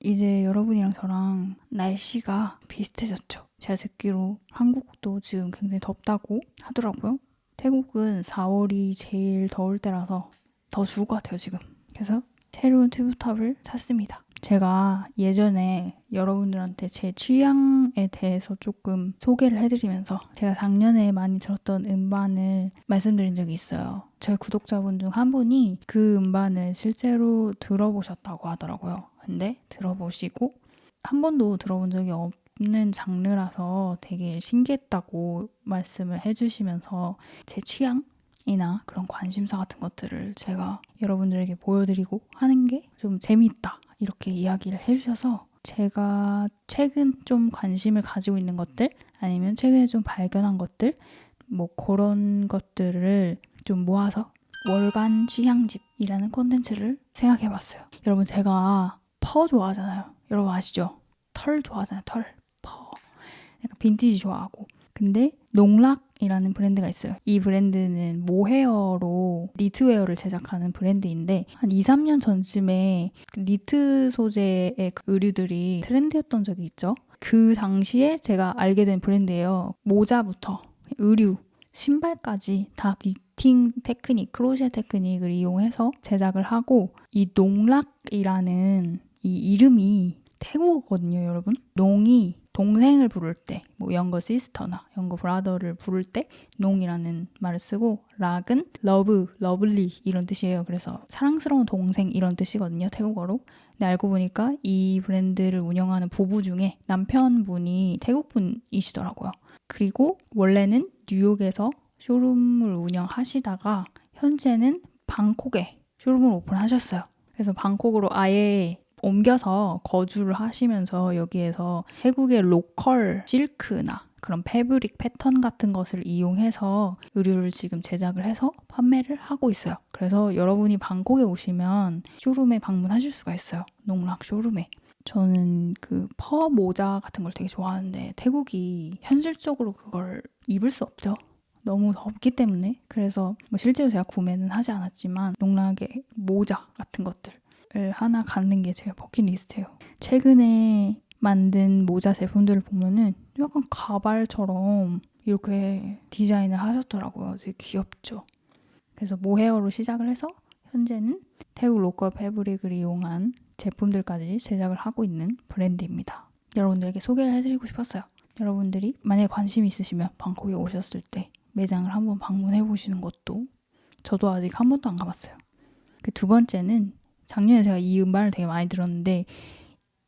이제 여러분이랑 저랑 날씨가 비슷해졌죠. 제가 듣기로 한국도 지금 굉장히 덥다고 하더라고요. 태국은 4월이 제일 더울 때라서 더 추울 것 같아요, 지금. 그래서 새로운 튜브탑을 샀습니다. 제가 예전에 여러분들한테 제 취향에 대해서 조금 소개를 해드리면서 제가 작년에 많이 들었던 음반을 말씀드린 적이 있어요. 제 구독자분 중 한 분이 그 음반을 실제로 들어보셨다고 하더라고요. 근데 들어보시고 한 번도 들어본 적이 없는 장르라서 되게 신기했다고 말씀을 해주시면서 제 취향이나 그런 관심사 같은 것들을 제가 여러분들에게 보여드리고 하는 게 좀 재미있다 이렇게 이야기를 해주셔서 제가 최근 좀 관심을 가지고 있는 것들 아니면 최근에 좀 발견한 것들 뭐 그런 것들을 좀 모아서 월간 취향집이라는 콘텐츠를 생각해봤어요. 여러분 제가 퍼 좋아하잖아요. 여러분 아시죠? 털 좋아하잖아요. 털, 퍼. 약간 빈티지 좋아하고. 근데 농락이라는 브랜드가 있어요. 이 브랜드는 모헤어로 니트웨어를 제작하는 브랜드인데 한 2, 3년 전쯤에 니트 소재의 의류들이 트렌드였던 적이 있죠. 그 당시에 제가 알게 된 브랜드예요. 모자부터 의류, 신발까지 다 니팅 테크닉, 크로셰 테크닉을 이용해서 제작을 하고 이 농락이라는 이 이름이 태국어거든요, 여러분. 농이 동생을 부를 때, 뭐 영거 시스터나 영거 브라더를 부를 때 농이라는 말을 쓰고 락은 러브, 러블리 이런 뜻이에요. 그래서 사랑스러운 동생 이런 뜻이거든요, 태국어로. 근데 알고 보니까 이 브랜드를 운영하는 부부 중에 남편분이 태국분이시더라고요. 그리고 원래는 뉴욕에서 쇼룸을 운영하시다가 현재는 방콕에 쇼룸을 오픈하셨어요. 그래서 방콕으로 아예 옮겨서 거주를 하시면서 여기에서 태국의 로컬 실크나 그런 패브릭 패턴 같은 것을 이용해서 의류를 지금 제작을 해서 판매를 하고 있어요. 그래서 여러분이 방콕에 오시면 쇼룸에 방문하실 수가 있어요. 농락 쇼룸에. 저는 그 퍼 모자 같은 걸 되게 좋아하는데 태국이 현실적으로 그걸 입을 수 없죠. 너무 덥기 때문에. 그래서 뭐 실제로 제가 구매는 하지 않았지만 농락의 모자 같은 것들을 하나 갖는 게 제 버킷리스트예요. 최근에 만든 모자 제품들을 보면은 약간 가발처럼 이렇게 디자인을 하셨더라고요. 되게 귀엽죠. 그래서 모헤어로 시작을 해서 현재는 태국 로컬 패브릭을 이용한 제품들까지 제작을 하고 있는 브랜드입니다. 여러분들에게 소개를 해드리고 싶었어요. 여러분들이 만약에 관심이 있으시면 방콕에 오셨을 때 매장을 한번 방문해 보시는 것도 저도 아직 한 번도 안 가봤어요. 그 두 번째는 작년에 제가 이 음반을 되게 많이 들었는데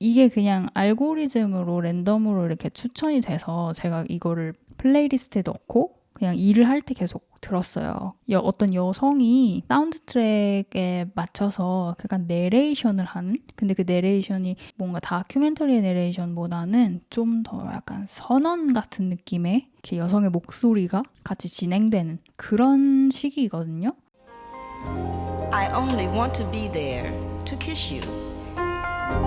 이게 그냥 알고리즘으로 랜덤으로 이렇게 추천이 돼서 제가 이거를 플레이리스트에 넣고 그냥 일을 할 때 계속 들었어요. 어떤 여성이 사운드 트랙에 맞춰서 약간 내레이션을 하는? 근데 그 내레이션이 뭔가 다큐멘터리 내레이션보다는 좀 더 약간 선언 같은 느낌의 이렇게 여성의 목소리가 같이 진행되는 그런 시기거든요. I only want to be there to kiss you,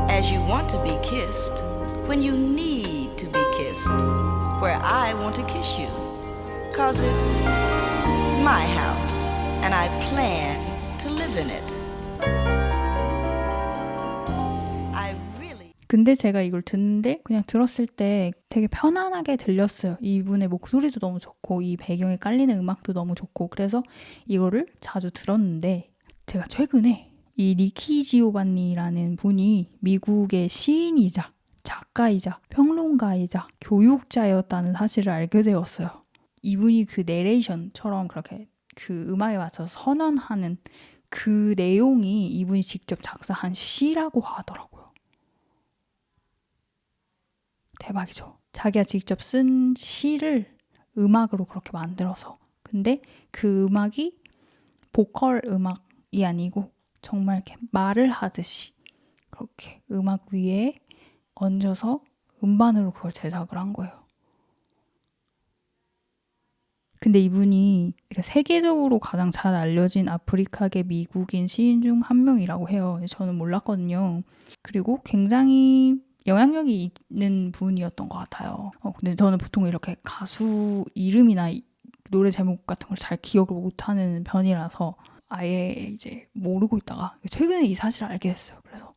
as you want to be kissed, when you need to be kissed, where I want to kiss you, 'cause it's my house, and I plan to live in it. I really... 근데 제가 이걸 듣는데 그냥 들었을 때 되게 편안하게 들렸어요. 이분의 목소리도 너무 좋고 이 배경에 깔리는 음악도 너무 좋고 그래서 이거를 자주 들었는데 제가 최근에 이 니키 지오반니라는 분이 미국의 시인이자 작가이자 평론가이자 교육자였다는 사실을 알게 되었어요. 이분이 그 내레이션처럼 그렇게 그 음악에 맞춰서 선언하는 그 내용이 이분이 직접 작사한 시라고 하더라고요. 대박이죠. 자기가 직접 쓴 시를 음악으로 그렇게 만들어서. 근데 그 음악이 보컬 음악이 아니고 정말 이렇게 말을 하듯이 그렇게 음악 위에 얹어서 음반으로 그걸 제작을 한 거예요. 근데 이분이 세계적으로 가장 잘 알려진 아프리카계 미국인 시인 중 한 명이라고 해요. 저는 몰랐거든요. 그리고 굉장히 영향력이 있는 분이었던 것 같아요. 근데 저는 보통 이렇게 가수 이름이나 노래 제목 같은 걸 잘 기억을 못하는 편이라서 아예 이제 모르고 있다가 최근에 이 사실을 알게 됐어요. 그래서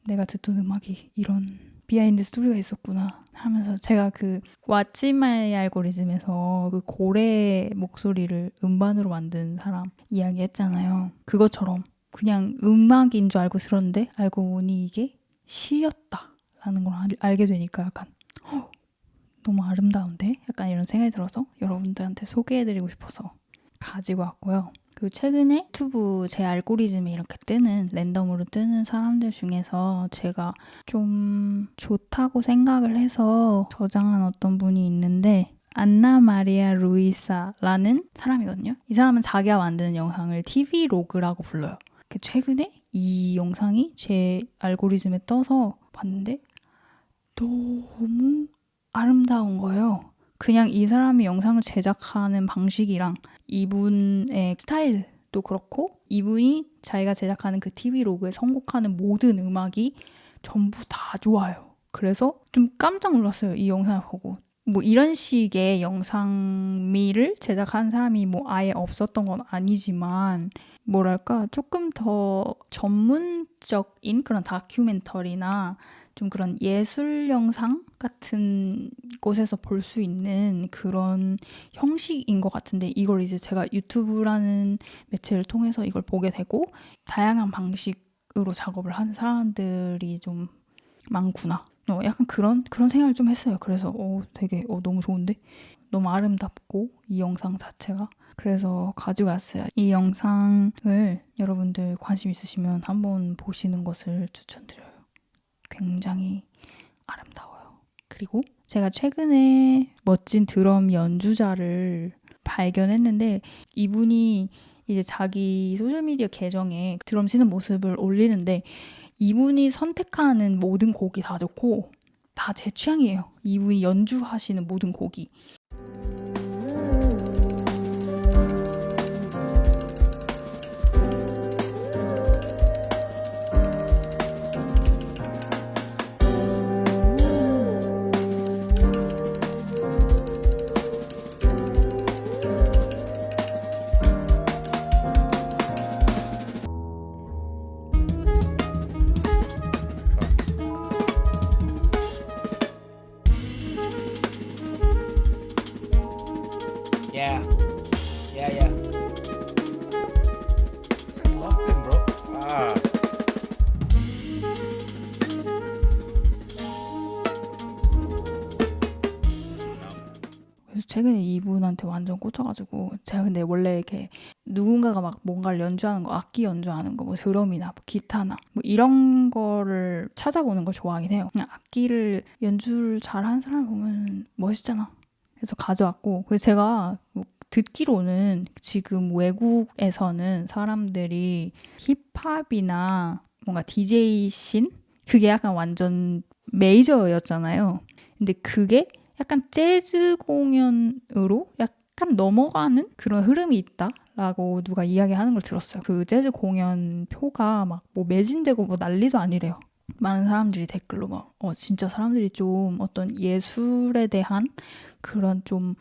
내가 듣던 음악이 이런 비하인드 스토리가 있었구나 하면서 제가 그 왓츠 마이 알고리즘에서 그 고래 목소리를 음반으로 만든 사람 이야기 했잖아요. 그것처럼 그냥 음악인 줄 알고 들었는데 알고 보니 이게 시였다라는 걸 알게 되니까 약간 너무 아름다운데? 약간 이런 생각이 들어서 여러분들한테 소개해드리고 싶어서 가지고 왔고요. 그리고 최근에 유튜브 제 알고리즘에 이렇게 뜨는 랜덤으로 뜨는 사람들 중에서 제가 좀 좋다고 생각을 해서 저장한 어떤 분이 있는데 안나 마리아 루이사라는 사람이거든요. 이 사람은 자기가 만드는 영상을 TV 로그라고 불러요. 최근에 이 영상이 제 알고리즘에 떠서 봤는데 너무 아름다운 거예요. 그냥 이 사람이 영상을 제작하는 방식이랑 이분의 스타일도 그렇고 이분이 자기가 제작하는 그 TV 로그에 선곡하는 모든 음악이 전부 다 좋아요. 그래서 좀 깜짝 놀랐어요. 이 영상을 보고. 뭐 이런 식의 영상미를 제작한 사람이 뭐 아예 없었던 건 아니지만 뭐랄까 조금 더 전문적인 그런 다큐멘터리나 좀 그런 예술 영상 같은 곳에서 볼 수 있는 그런 형식인 것 같은데 이걸 이제 제가 유튜브라는 매체를 통해서 이걸 보게 되고 다양한 방식으로 작업을 하는 사람들이 좀 많구나. 약간 그런 생각을 좀 했어요. 그래서 되게 너무 좋은데? 너무 아름답고 이 영상 자체가 그래서 가지고 왔어요. 이 영상을 여러분들 관심 있으시면 한번 보시는 것을 추천드려요. 굉장히 아름다워요. 그리고 제가 최근에 멋진 드럼 연주자를 발견했는데 이분이 이제 자기 소셜미디어 계정에 드럼 치는 모습을 올리는데 이분이 선택하는 모든 곡이 다 좋고 다 제 취향이에요. 이분이 연주하시는 모든 곡이. Yeah. Yeah, yeah. Locked in, bro. Ah. 그래서 최근에 이분한테 완전 꽂혀가지고 제가 근데 원래 이렇게 누군가가 막 뭔가를 연주하는 거, 악기 연주하는 거, 뭐 드럼이나 뭐 기타나 뭐 이런 거를 찾아보는 걸 좋아하긴 해요. 그냥 악기를 연주를 잘하는 사람 보면 멋있잖아. 그래서 가져왔고 그래서 제가 뭐 듣기로는 지금 외국에서는 사람들이 힙합이나 뭔가 DJ 씬? 그게 약간 완전 메이저였잖아요. 근데 그게 약간 재즈 공연으로 약간 넘어가는 그런 흐름이 있다라고 누가 이야기하는 걸 들었어요. 그 재즈 공연 표가 막 뭐 매진되고 뭐 난리도 아니래요. 많은 사람들이 댓글로 막 진짜 사람들이 좀 어떤 예술에 대한 그런 좀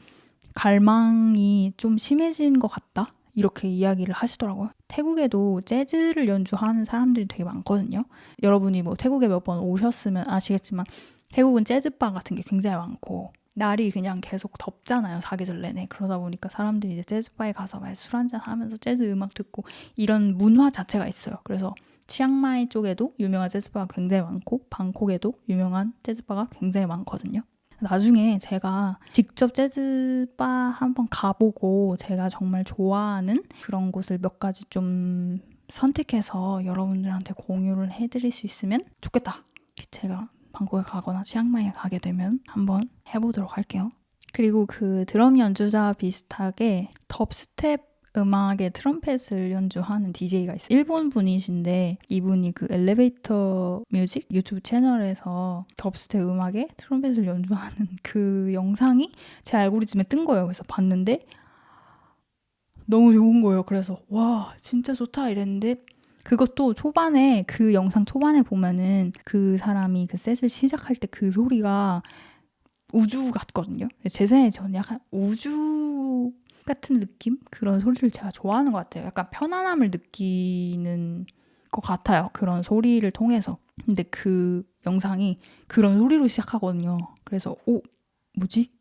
갈망이 좀 심해진 것 같다? 이렇게 이야기를 하시더라고요. 태국에도 재즈를 연주하는 사람들이 되게 많거든요. 여러분이 뭐 태국에 몇 번 오셨으면 아시겠지만 태국은 재즈바 같은 게 굉장히 많고 날이 그냥 계속 덥잖아요. 사계절 내내. 그러다 보니까 사람들이 이제 재즈바에 가서 술 한잔 하면서 재즈 음악 듣고 이런 문화 자체가 있어요. 그래서 치앙마이 쪽에도 유명한 재즈바가 굉장히 많고 방콕에도 유명한 재즈바가 굉장히 많거든요. 나중에 제가 직접 재즈바 한번 가보고 제가 정말 좋아하는 그런 곳을 몇 가지 좀 선택해서 여러분들한테 공유를 해드릴 수 있으면 좋겠다. 제가 방콕에 가거나 치앙마이에 가게 되면 한번 해보도록 할게요. 그리고 그 드럼 연주자 비슷하게 덥스텝 음악의 트럼펫을 연주하는 DJ가 있어요. 일본 분이신데 이분이 그 엘리베이터 뮤직 유튜브 채널에서 덥스텝 음악에 트럼펫을 연주하는 그 영상이 제 알고리즘에 뜬 거예요. 그래서 봤는데 너무 좋은 거예요. 그래서 와 진짜 좋다 이랬는데 그것도 초반에 그 영상 초반에 보면은 그 사람이 그 셋을 시작할 때 그 소리가 우주 같거든요. 제 생각에 저는 약간 우주 같은 느낌? 그런 소리를 제가 좋아하는 것 같아요. 약간 편안함을 느끼는 것 같아요. 그런 소리를 통해서. 근데 그 영상이 그런 소리로 시작하거든요. 그래서 뭐지?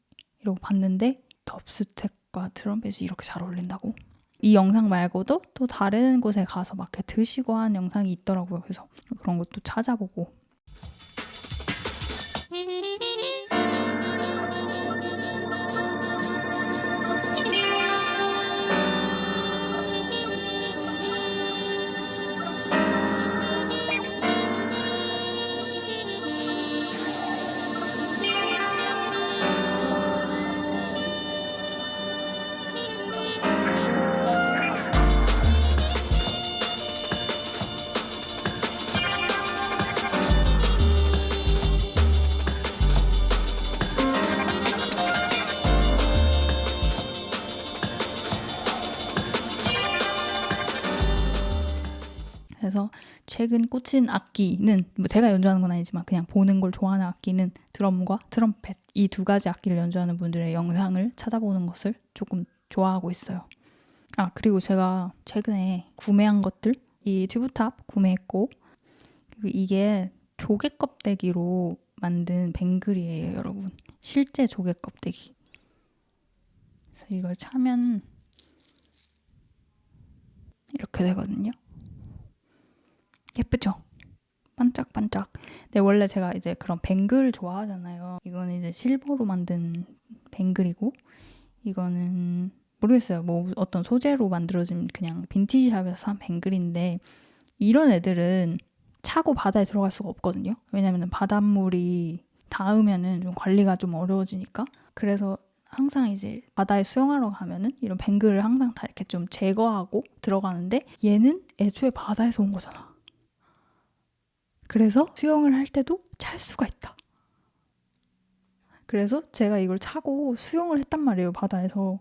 이러고 봤는데 덥스텍과 트럼펫이 이렇게 잘 어울린다고? 이 영상 말고도 또 다른 곳에 가서 막 이렇게 드시고 한 영상이 있더라고요. 그래서 그런 것도 찾아보고. 그래서 최근 꽂힌 악기는 뭐 제가 연주하는 건 아니지만 그냥 보는 걸 좋아하는 악기는 드럼과 트럼펫, 이 두 가지 악기를 연주하는 분들의 영상을 찾아보는 것을 조금 좋아하고 있어요. 그리고 제가 최근에 구매한 것들, 이 튜브탑 구매했고, 그리고 이게 조개 껍데기로 만든 뱅글이에요, 여러분. 실제 조개 껍데기. 그래서 이걸 차면 이렇게 되거든요. 예쁘죠? 반짝반짝. 근데 원래 제가 이제 그런 뱅글 좋아하잖아요. 이거는 이제 실버로 만든 뱅글이고, 이거는 모르겠어요. 뭐 어떤 소재로 만들어진 그냥 빈티지 샵에서 산 뱅글인데, 이런 애들은 차고 바다에 들어갈 수가 없거든요. 왜냐면 바닷물이 닿으면은 좀 관리가 좀 어려워지니까. 그래서 항상 이제 바다에 수영하러 가면은 이런 뱅글을 항상 다 이렇게 좀 제거하고 들어가는데, 얘는 애초에 바다에서 온 거잖아. 그래서 수영을 할 때도 찰 수가 있다. 그래서 제가 이걸 차고 수영을 했단 말이에요, 바다에서.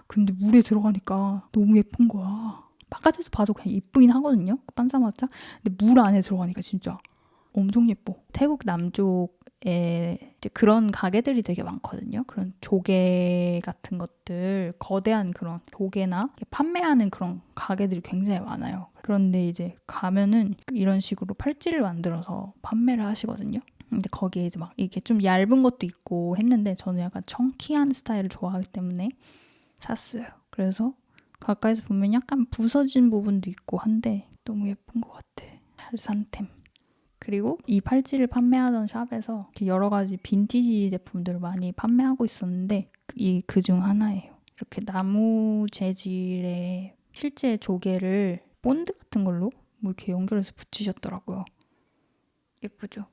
근데 물에 들어가니까 너무 예쁜 거야. 바깥에서 봐도 그냥 예쁘긴 하거든요, 반사마자. 근데 물 안에 들어가니까 진짜 엄청 예뻐. 태국 남쪽에 이제 그런 가게들이 되게 많거든요. 그런 조개 같은 것들, 거대한 그런 조개나 판매하는 그런 가게들이 굉장히 많아요. 그런데 이제 가면은 이런 식으로 팔찌를 만들어서 판매를 하시거든요. 근데 거기에 이제 막 이게 좀 얇은 것도 있고 했는데, 저는 약간 청키한 스타일을 좋아하기 때문에 샀어요. 그래서 가까이서 보면 약간 부서진 부분도 있고 한데 너무 예쁜 것 같아. 잘 산 템. 그리고 이 팔찌를 판매하던 샵에서 여러 가지 빈티지 제품들을 많이 판매하고 있었는데, 그 중 하나예요. 이렇게 나무 재질의 실제 조개를 본드 같은 걸로 뭐 이렇게 연결해서 붙이셨더라고요. 예쁘죠?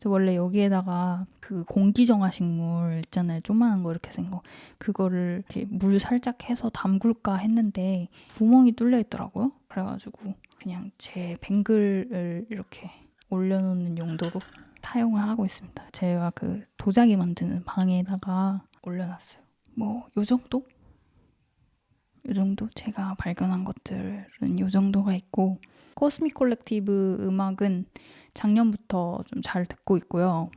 원래 여기에다가 그 공기정화식물 있잖아요. 조그만한 거 이렇게 생거. 그거를 이렇게 물 살짝 해서 담글까 했는데 구멍이 뚫려 있더라고요. 그래가지고 그냥 제 뱅글을 이렇게 올려놓는 용도로 사용을 하고 있습니다. 제가 그 도자기 만드는 방에다가 올려놨어요. 뭐 요 정도? 요 정도? 제가 발견한 것들은 요 정도가 있고, 코스믹 콜렉티브 음악은 작년부터 좀 잘 듣고 있고요.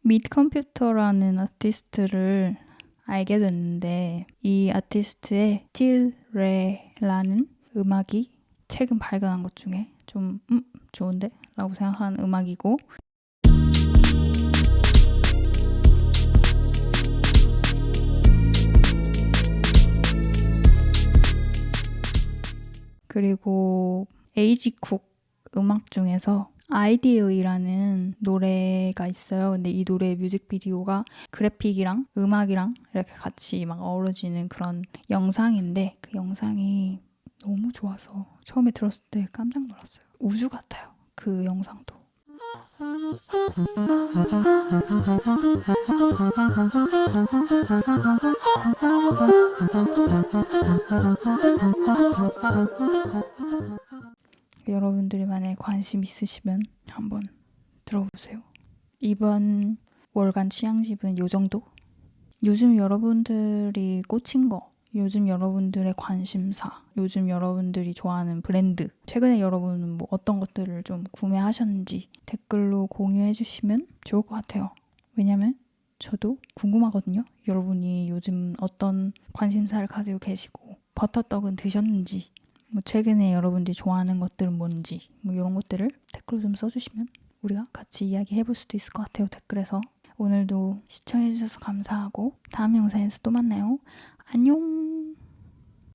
미드 컴퓨터라는 아티스트를 알게 됐는데, 이 아티스트의 스틸 레라는 음악이 최근 발견한 것 중에 좀 좋은데? 라고 생각하는 음악이고, 그리고 에이지쿡 음악 중에서 Ideal이라는 노래가 있어요. 근데 이 노래의 뮤직비디오가 그래픽이랑 음악이랑 이렇게 같이 막 어우러지는 그런 영상인데, 그 영상이 너무 좋아서 처음에 들었을 때 깜짝 놀랐어요. 우주 같아요, 그 영상도. 여러분들이 만약에 관심 있으시면 한번 들어보세요. 이번 월간 취향집은 요 정도? 요즘 여러분들이 꽂힌 거, 요즘 여러분들의 관심사, 요즘 여러분들이 좋아하는 브랜드, 최근에 여러분은 뭐 어떤 것들을 좀 구매하셨는지 댓글로 공유해 주시면 좋을 것 같아요. 왜냐면 저도 궁금하거든요. 여러분이 요즘 어떤 관심사를 가지고 계시고 버터떡은 드셨는지, 뭐 최근에 여러분들이 좋아하는 것들은 뭔지, 뭐 이런 것들을 댓글로 좀 써주시면 우리가 같이 이야기해볼 수도 있을 것 같아요. 댓글에서. 오늘도 시청해주셔서 감사하고 다음 영상에서 또 만나요. 안녕.